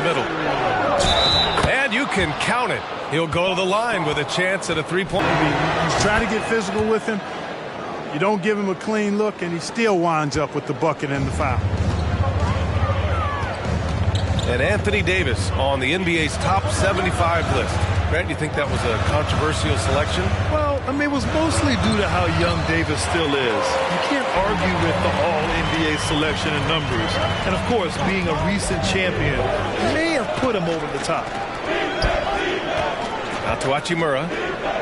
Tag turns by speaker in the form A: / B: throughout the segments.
A: middle. And you can count it. He'll go to the line with a chance at a three-point.
B: He's trying to get physical with him. You don't give him a clean look, and he still winds up with the bucket and the foul.
A: And Anthony Davis on the NBA's top 75 list. Grant, you think that was a controversial selection?
C: Well, I mean, it was mostly due to how young Davis still is. You can't argue with the all-NBA selection and numbers. And, of course, being a recent champion may have put him over the top.
A: Now to Hachimura.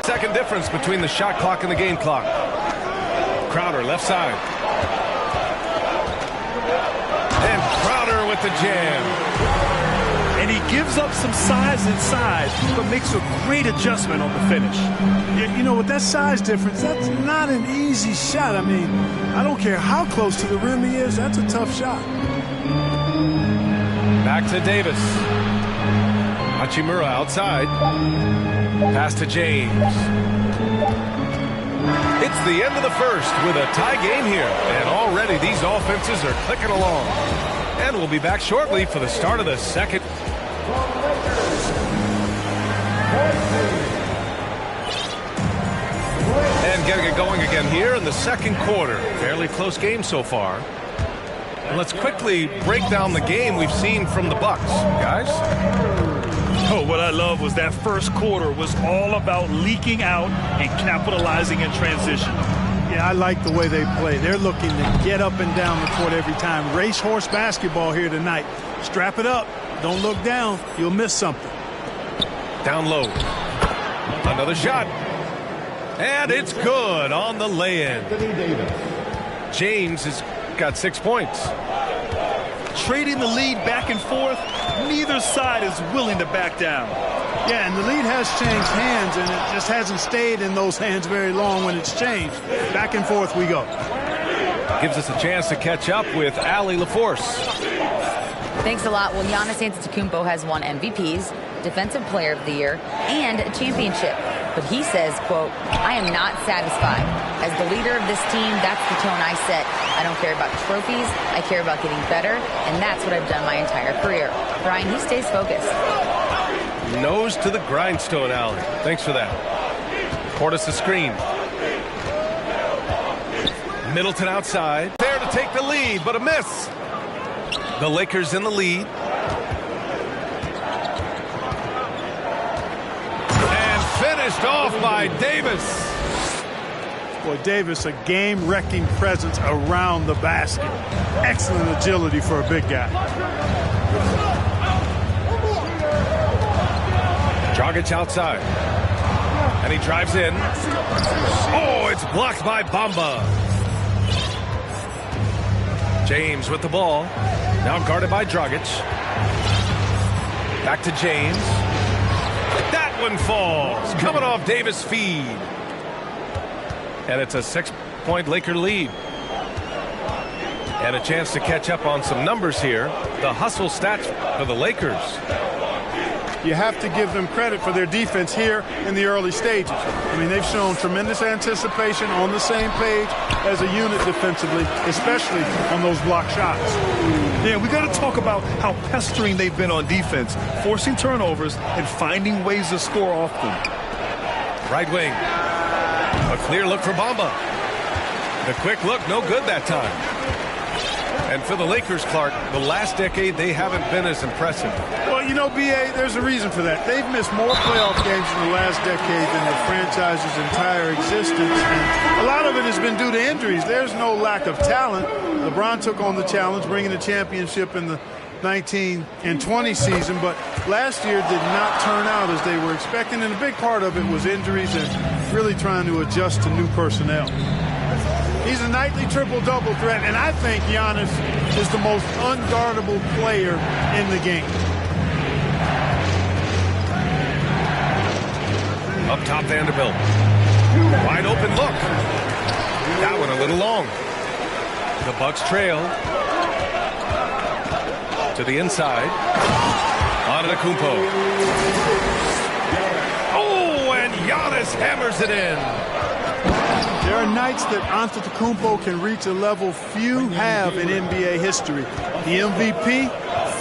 A: Second difference between the shot clock and the game clock. Crowder, left side. And Crowder with the jam.
C: And he gives up some size inside, but makes a great adjustment on the finish.
B: Yeah, you know, with that size difference, that's not an easy shot. I mean, I don't care how close to the rim he is, that's a tough shot.
A: Back to Davis. Hachimura outside. Pass to James. It's the end of the first with a tie game here. And already these offenses are clicking along. And we'll be back shortly for the start of the second. And getting it going again here in the second quarter. Fairly close game so far. And let's quickly break down the game we've seen from the Bucks, guys.
C: Oh, what I love was that first quarter was all about leaking out and capitalizing in transition.
B: Yeah, I like the way they play. They're looking to get up and down the court every time. Racehorse basketball here tonight. Strap it up. Don't look down. You'll miss something.
A: Down low. Another shot. And it's good on the lay-in. James has got 6 points.
C: Trading the lead back and forth, neither side is willing to back down.
B: Yeah, and the lead has changed hands, and it just hasn't stayed in those hands very long when it's changed. Back and forth we go.
A: Gives us a chance to catch up with Allie LaForce.
D: Thanks a lot. Well, Giannis Antetokounmpo has won MVPs, Defensive Player of the Year, and a championship. But he says, quote, I am not satisfied. As the leader of this team, that's the tone I set. I don't care about trophies. I care about getting better, and that's what I've done my entire career. Brian, he stays focused.
A: Nose to the grindstone, Allie. Thanks for that. Portis the screen. Middleton outside. There to take the lead, but a miss. The Lakers in the lead. And finished off by Davis.
B: Boy, Davis, a game-wrecking presence around the basket. Excellent agility for a big guy.
A: Dragic outside. And he drives in. Oh, it's blocked by Bamba. James with the ball. Now guarded by Dragic. Back to James. That one falls. Coming off Davis' feed. And it's a 6-point Laker lead. And a chance to catch up on some numbers here. The hustle stats for the Lakers.
B: You have to give them credit for their defense here in the early stages. I mean, they've shown tremendous anticipation, on the same page as a unit defensively, especially on those block shots.
C: Yeah, we got to talk about how pestering they've been on defense, forcing turnovers and finding ways to score off them.
A: Right wing. A clear look for Bamba. The quick look, no good that time. And for the Lakers, Clark, the last decade, they haven't been as impressive.
B: Well, you know, B.A., there's a reason for that. They've missed more playoff games in the last decade than the franchise's entire existence. And a lot of it has been due to injuries. There's no lack of talent. LeBron took on the challenge, bringing a championship in the 19 and 20 season, but last year did not turn out as they were expecting, and a big part of it was injuries and really trying to adjust to new personnel. He's a nightly triple-double threat, and I think Giannis is the most unguardable player in the game.
A: Up top, Vanderbilt. Wide open look. That one a little long. The Bucks trail. To the inside. Antetokounmpo. Oh, and Giannis hammers it in.
B: There are nights that Antetokounmpo can reach a level few have in NBA history. The MVP,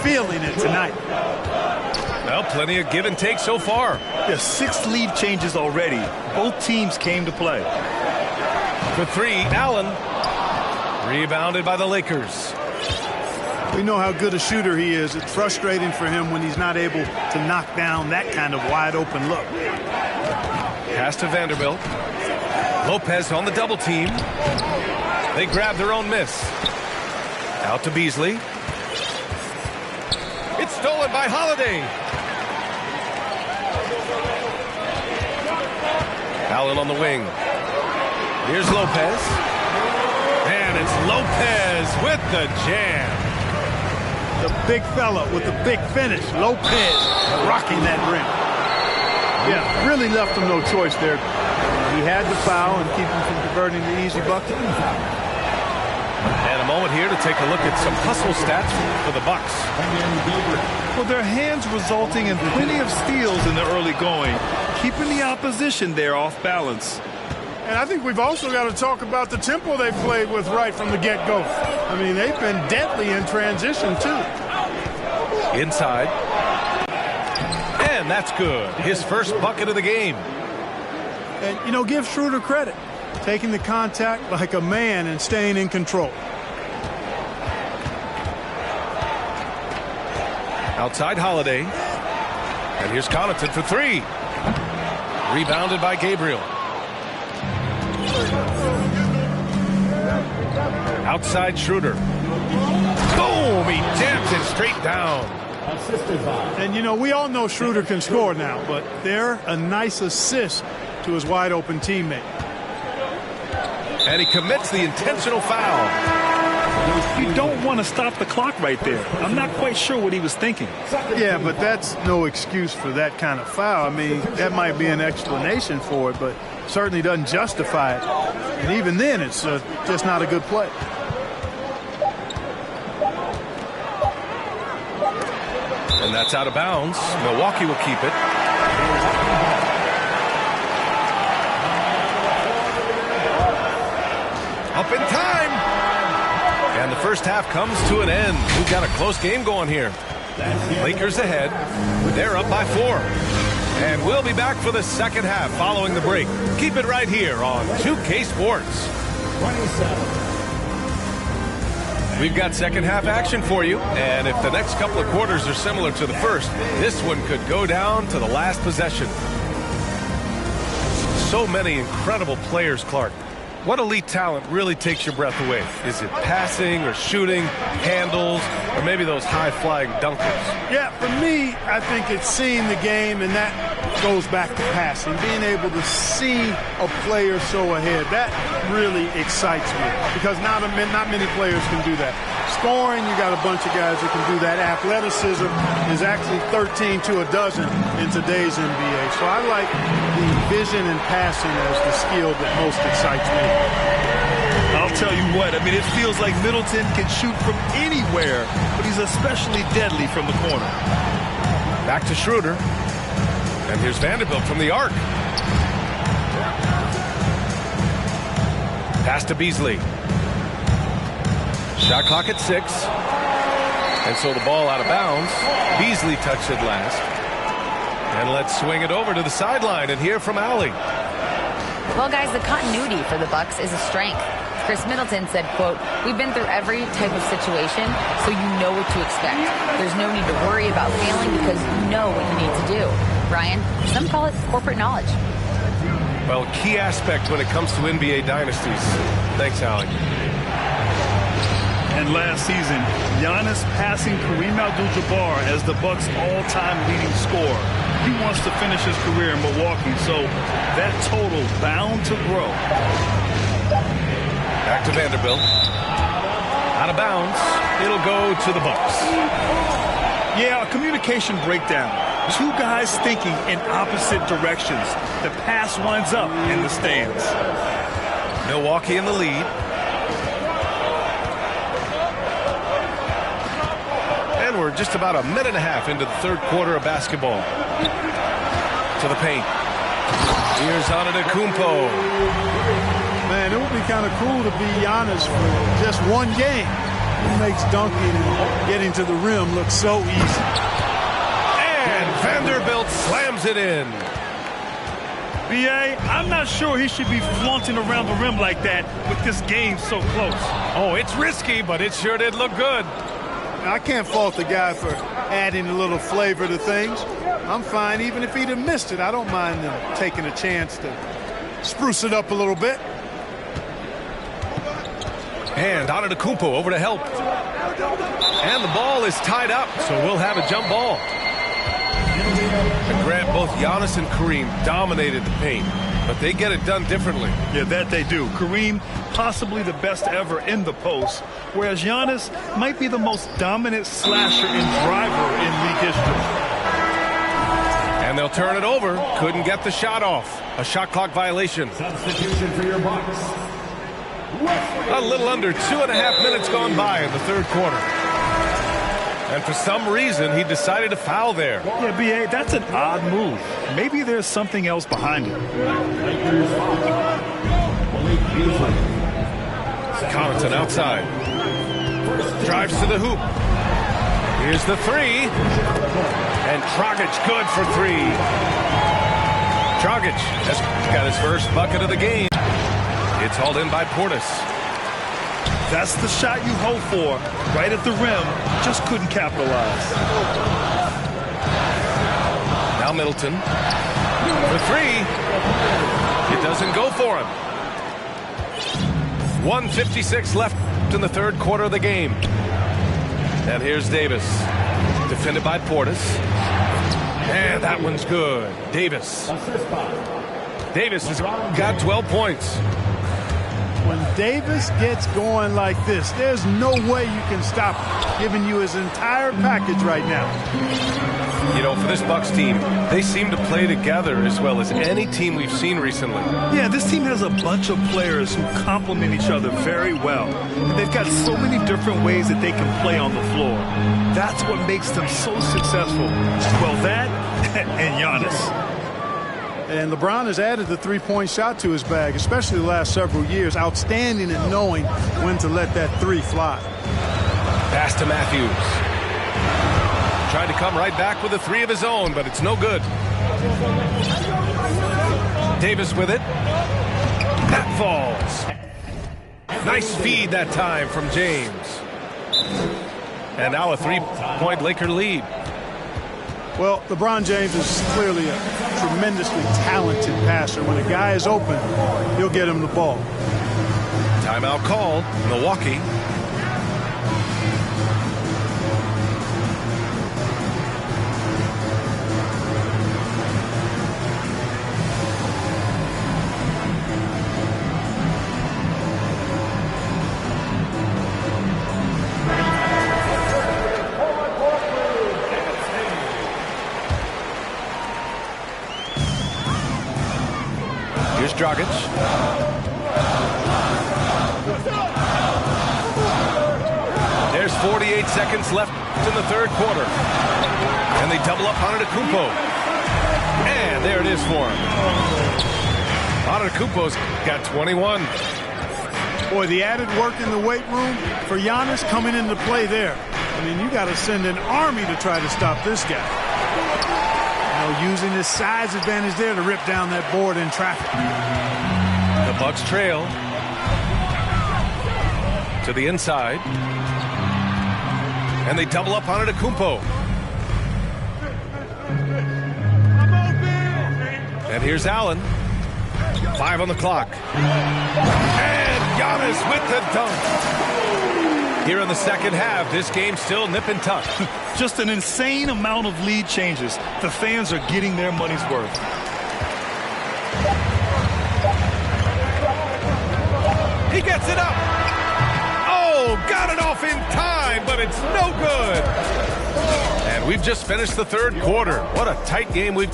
B: feeling it tonight.
A: Well, plenty of give and take so far.
C: There's 6 lead changes already. Both teams came to play.
A: For 3, Allen. Rebounded by the Lakers.
B: We know how good a shooter he is. It's frustrating for him when he's not able to knock down that kind of wide open look.
A: Pass to Vanderbilt. Lopez on the double team. They grab their own miss. Out to Beasley. It's stolen by Holiday. Allen on the wing. Here's Lopez. And it's Lopez with the jam.
B: The big fella with the big finish. Lopez rocking that rim. Yeah, really left him no choice there. He had the foul and keep him from converting the easy bucket.
A: And a moment here to take a look at some hustle stats for the Bucks.
C: Well, their hands resulting in plenty of steals in the early going, keeping the opposition there off balance.
B: And I think we've also got to talk about the tempo they played with right from the get-go. I mean, they've been deadly in transition, too.
A: Inside. And that's good. His first bucket of the game.
B: And, you know, give Schroeder credit. Taking the contact like a man and staying in control.
A: Outside Holiday. And here's Connaughton for 3. Rebounded by Gabriel. Outside Schroeder. Boom! He jams it straight down.
B: And, you know, we all know Schroeder can score now, but they're a nice assist to his wide-open teammate.
A: And he commits the intentional foul.
C: You don't want to stop the clock right there. I'm not quite sure what he was thinking.
B: Yeah, but that's no excuse for that kind of foul. I mean, that might be an explanation for it, but certainly doesn't justify it. And even then, it's just not a good play.
A: And that's out of bounds. Milwaukee will keep it. Up in time. And the first half comes to an end. We've got a close game going here. Lakers ahead. They're up by 4. And we'll be back for the second half following the break. Keep it right here on 2K Sports. We've got second half action for you. And if the next couple of quarters are similar to the first, this one could go down to the last possession. So many incredible players, Clark. What elite talent really takes your breath away? Is it passing or shooting, handles, or maybe those high-flying dunkers?
B: Yeah, for me, I think it's seeing the game, and that goes back to passing. Being able to see a player so ahead, that really excites me because not many players can do that. Scoring, you got a bunch of guys that can do that. Athleticism is actually 13 to a dozen in today's NBA. So I like the vision and passing as the skill that most excites me.
C: I'll tell you what, I mean, it feels like Middleton can shoot from anywhere, but he's especially deadly from the corner.
A: Back to Schroeder. And here's Vanderbilt from the arc. Pass to Beasley. Shot clock at 6. And so the ball out of bounds. Beasley touched it last. And let's swing it over to the sideline and hear from Allie.
D: Well, guys, the continuity for the Bucks is a strength. Chris Middleton said, quote, "We've been through every type of situation, so you know what to expect. There's no need to worry about failing because you know what you need to do." Brian, some call it corporate knowledge.
A: Well, key aspect when it comes to NBA dynasties. Thanks, Allie.
C: And last season, Giannis passing Kareem Abdul-Jabbar as the Bucks' all-time leading scorer. He wants to finish his career in Milwaukee, so that total bound to grow.
A: Back to Vanderbilt. Out of bounds. It'll go to the Bucks.
C: Yeah, a communication breakdown. Two guys thinking in opposite directions. The pass winds up in the stands.
A: Milwaukee in the lead. And we're just about a minute and a half into the third quarter of basketball. To the paint. Here's Antetokounmpo.
B: Man, it would be kind of cool to be Giannis for just one game. He makes dunking and getting to the rim look so easy.
A: And Vanderbilt slams it in.
C: B.A., I'm not sure he should be flaunting around the rim like that with this game so close.
A: Oh, it's risky, but it sure did look good.
B: I can't fault the guy for adding a little flavor to things. I'm fine even if he'd have missed it. I don't mind them taking a chance to spruce it up a little bit.
A: And Antetokounmpo over to help. And the ball is tied up, so we'll have a jump ball. And Grant, both Giannis and Kareem dominated the paint, but they get it done differently.
C: Yeah, that they do. Kareem, possibly the best ever in the post, whereas Giannis might be the most dominant slasher and driver in league history.
A: And they'll turn it over. Couldn't get the shot off. A shot clock violation.
E: Substitution for your Bucks.
A: A little under 2.5 minutes gone by in the third quarter. And for some reason, he decided to foul there.
C: Yeah, B.A., that's an odd move. Maybe there's something else behind it.
A: Connaughton outside. Drives to the hoop. Here's the three. And Dragic good for three. Dragic has got his first bucket of the game. It's hauled in by Portis.
C: That's the shot you hope for. Right at the rim. Just couldn't capitalize.
A: Now Middleton. For three. It doesn't go for him. 1:56 left in the third quarter of the game. And here's Davis. Defended by Portis. And that one's good. Davis. Davis has got 12 points.
B: When Davis gets going like this, there's no way you can stop him, giving you his entire package right now.
A: You know, for this Bucks team, they seem to play together as well as any team we've seen recently.
C: Yeah, this team has a bunch of players who complement each other very well. And they've got so many different ways that they can play on the floor. That's what makes them so successful. Well, that and Giannis.
B: And LeBron has added the three-point shot to his bag, especially the last several years. Outstanding at knowing when to let that three fly.
A: Pass to Matthews. Tried to come right back with a three of his own, but it's no good. Davis with it. That falls. Nice feed that time from James. And now a three-point Laker lead.
B: Well, LeBron James is clearly a tremendously talented passer. When a guy is open, he'll get him the ball.
A: Timeout called. Milwaukee. Here's Dragic. There's 48 seconds left in the third quarter. And they double up on Antetokounmpo. And there it is for him. Antetokounmpo's got 21.
B: Boy, the added work in the weight room for Giannis coming into play there. I mean, you got to send an army to try to stop this guy. Using his size advantage there to rip down that board in traffic.
A: The Bucks trail to the inside. And they double up on Antetokounmpo. And here's Allen. 5 on the clock. And Giannis with the dunk. Here in the second half, this game's still nip and tuck.
C: Just an insane amount of lead changes. The fans are getting their money's worth.
A: He gets it up. Oh, got it off in time, but it's no good. And we've just finished the third quarter. What a tight game we've...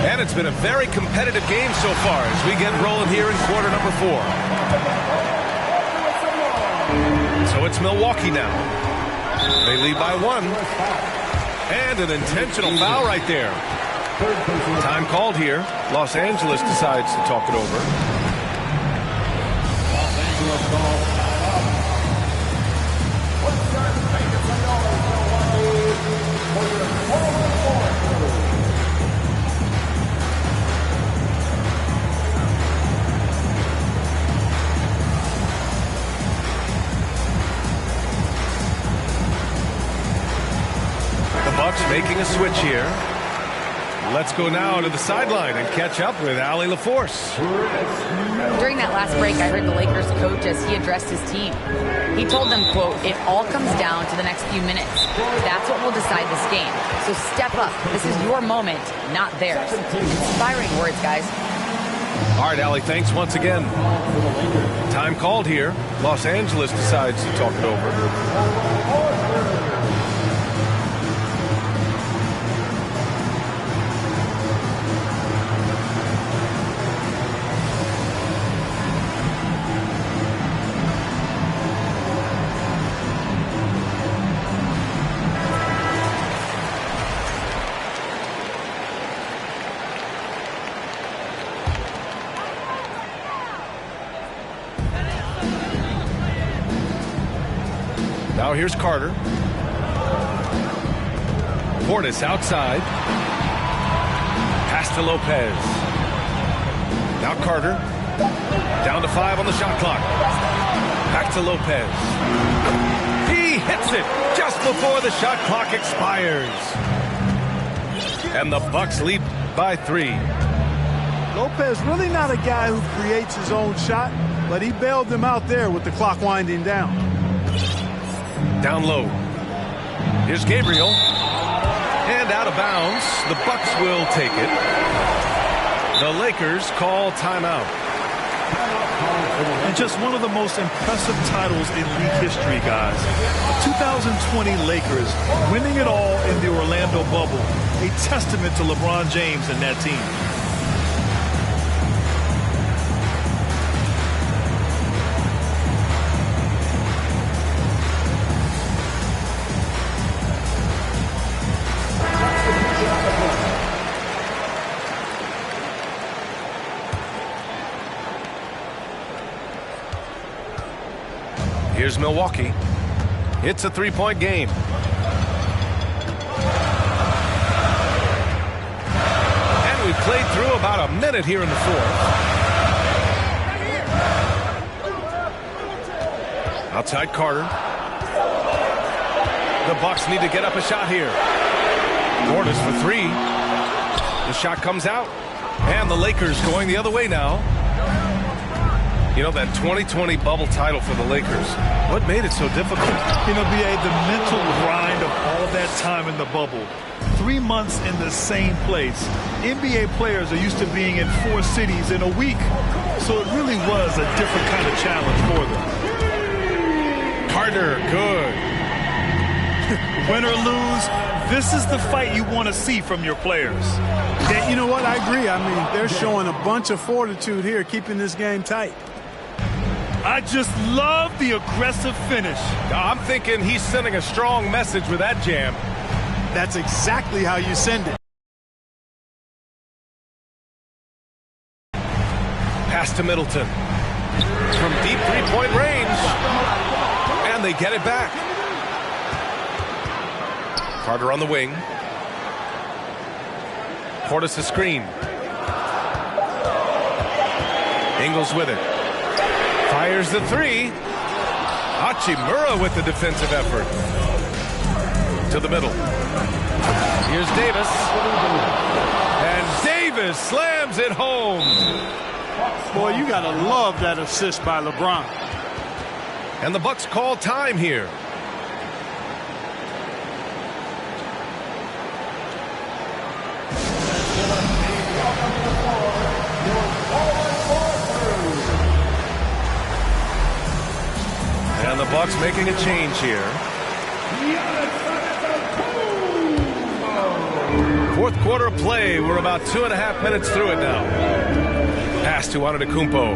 A: And it's been a very competitive game so far as we get rolling here in quarter number 4. So it's Milwaukee now. They lead by 1. And an intentional foul right there. Time called here. Los Angeles decides to talk it over. Bucks making a switch here. Let's go now to the sideline and catch up with Allie LaForce.
D: During that last break, I heard the Lakers coach as he addressed his team. He told them, quote, "It all comes down to the next few minutes. That's what will decide this game. So step up. This is your moment, not theirs." Inspiring words, guys.
A: All right, Allie, thanks once again. Time called here. Los Angeles decides to talk it over. Now here's Carter. Portis outside. Pass to Lopez. Now Carter. Down to 5 on the shot clock. Back to Lopez. He hits it just before the shot clock expires. And the Bucks lead by 3.
B: Lopez really not a guy who creates his own shot, but he bailed them out there with the clock winding down.
A: Down low. Here's Gabriel. And out of bounds. The Bucks will take it. The Lakers call timeout.
C: And just one of the most impressive titles in league history, guys. The 2020 Lakers winning it all in the Orlando bubble. A testament to LeBron James and that team.
A: Here's Milwaukee. It's a 3-point game. And we've played through about a minute here in the fourth. Outside Carter. The Bucks need to get up a shot here. Portis for 3. The shot comes out. And the Lakers going the other way now. You know, that 2020 bubble title for the Lakers, what made it so difficult?
C: You know, B.A., the mental grind of all that time in the bubble. 3 months in the same place. NBA players are used to being in 4 cities in a week. So it really was a different kind of challenge for them.
A: Carter, good.
C: Win or lose, this is the fight you want to see from your players.
B: Yeah, you know what? I agree. I mean, they're showing a bunch of fortitude here, keeping this game tight.
C: I just love the aggressive finish.
A: I'm thinking he's sending a strong message with that jam.
B: That's exactly how you send it.
A: Pass to Middleton. From deep 3-point range. And they get it back. Carter on the wing. Portis a screen. Ingles with it. Fires the 3. Hachimura with the defensive effort. To the middle. Here's Davis. And Davis slams it home.
B: Boy, you got to love that assist by LeBron.
A: And the Bucks call time here. And the Bucks making a change here. Fourth quarter of play. We're about 2.5 minutes through it now. Pass to Antetokounmpo.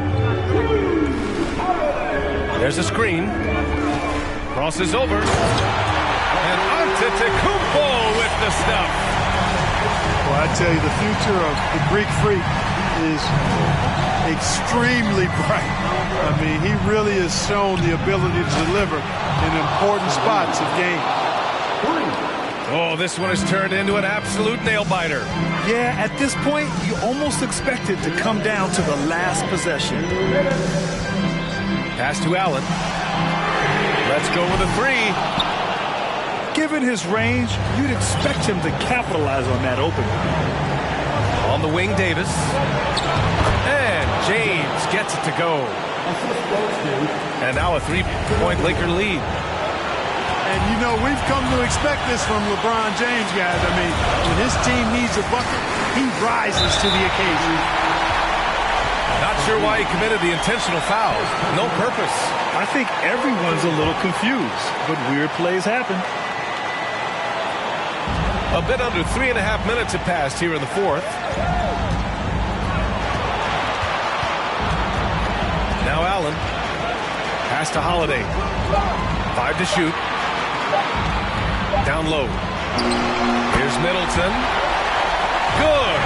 A: There's a screen. Crosses over. And Antetokounmpo with the stuff.
B: Well, I tell you, the future of the Greek Freak is extremely bright. I mean, he really has shown the ability to deliver in important spots of game.
A: Oh, this one has turned into an absolute nail-biter.
C: Yeah, at this point, you almost expect it to come down to the last possession.
A: Pass to Allen. Let's go with a 3.
C: Given his range, you'd expect him to capitalize on that opening.
A: On the wing, Davis. And James gets it to go. And now a 3-point Laker lead.
B: And, you know, we've come to expect this from LeBron James, guys. I mean, when his team needs a bucket, he rises to the occasion.
A: Not sure why he committed the intentional foul. No purpose.
C: I think everyone's a little confused, but weird plays happen.
A: A bit under 3.5 minutes have passed here in the fourth. Now Allen. Pass to Holiday. 5 to shoot. Down low. Here's Middleton. Good.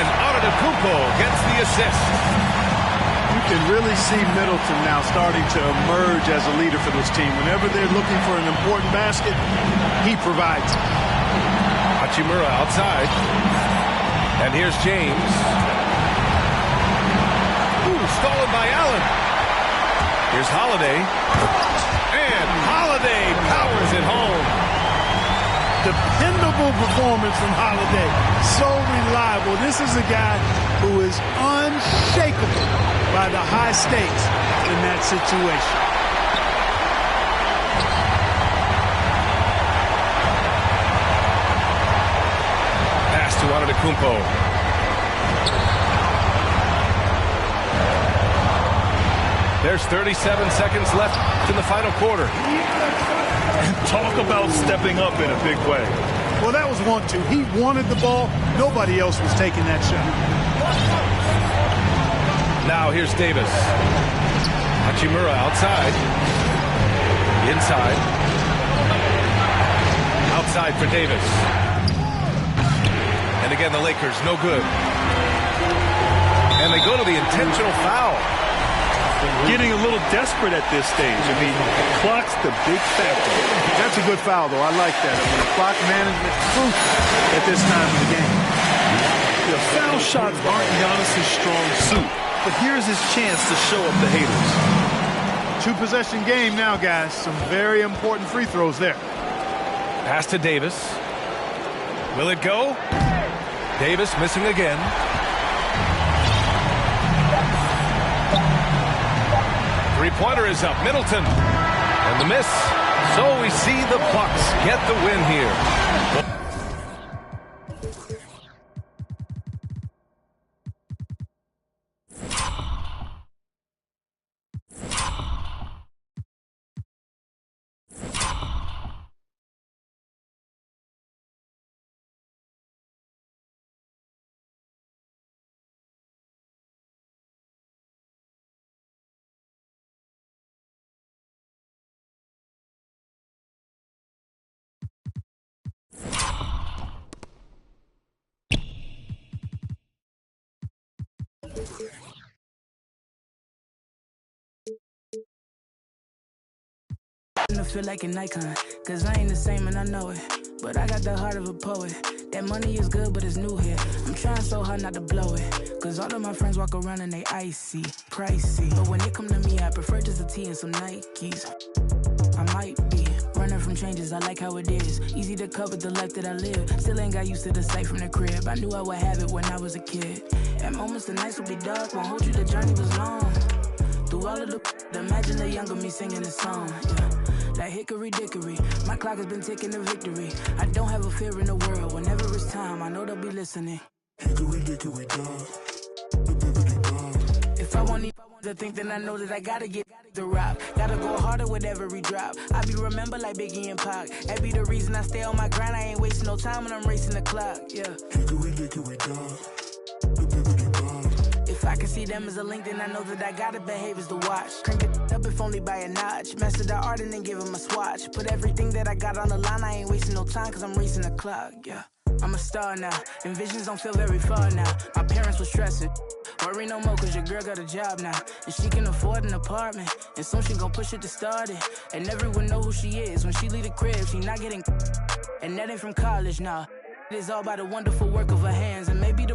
A: And Antetokounmpo gets the assist.
B: You can really see Middleton now starting to emerge as a leader for this team. Whenever they're looking for an important basket, he provides it.
A: Hachimura outside. And here's James. Ooh, stolen by Allen. Here's Holiday. And Holiday powers it home.
B: Dependable performance from Holiday. So reliable. This is a guy who is unshakable by the high stakes in that situation.
A: Pass to Antetokounmpo. There's 37 seconds left in the final quarter.
C: Talk about stepping up in a big way.
B: Well, that was 1-2. He wanted the ball. Nobody else was taking that shot.
A: Now here's Davis. Hachimura outside. Inside. Outside for Davis. And again, the Lakers, no good. And they go to the intentional foul.
C: Getting a little desperate at this stage. I mean, the clock's the big factor.
B: That's a good foul, though. I like that. I mean, clock management crucial at this time of the game.
C: The foul shots aren't Giannis's strong suit, but here's his chance to show up the haters.
B: 2-possession game now, guys. Some very important free throws there.
A: Pass to Davis. Will it go? Davis missing again. Three-pointer is up. Middleton. And the miss. So we see the Bucks get the win here.
F: I feel like an icon, cause I ain't the same and I know it. But I got the heart of a poet. That money is good, but it's new here. I'm trying so hard not to blow it, cause all of my friends walk around and they icy, pricey. But when it come to me, I prefer just a tee and some Nikes. I might be running from changes, I like how it is. Easy to cover the life that I live. Still ain't got used to the sight from the crib. I knew I would have it when I was a kid. At moments the nights would be dark, won't hold you, the journey was long. Through all of the imagine the younger me singing this song, yeah. Like hickory dickory, my clock has been ticking to victory. I don't have a fear in the world. Whenever it's time, I know they'll be listening. Hickory dickory dog. If I want to think, then I know that I gotta get the rock. Gotta go harder with every drop. I be remembered like Biggie and Pac. That be the reason I stay on my grind. I ain't wasting no time when I'm racing the clock. Yeah. Hickory dickory dog. If I can see them as a link, then I know that I gotta behave as the watch. Crank it up if only by a notch. Master the art and then give him a swatch. Put everything that I got on the line. I ain't wasting no time cause I'm racing the clock, yeah. I'm a star now, and visions don't feel very far now. My parents were stressing. Worry no more cause your girl got a job now. And she can afford an apartment. And soon she gon' push it to start it. And everyone know who she is. When she leave the crib, she not getting. And that ain't from college now. It is all by the wonderful work of her hands. And maybe the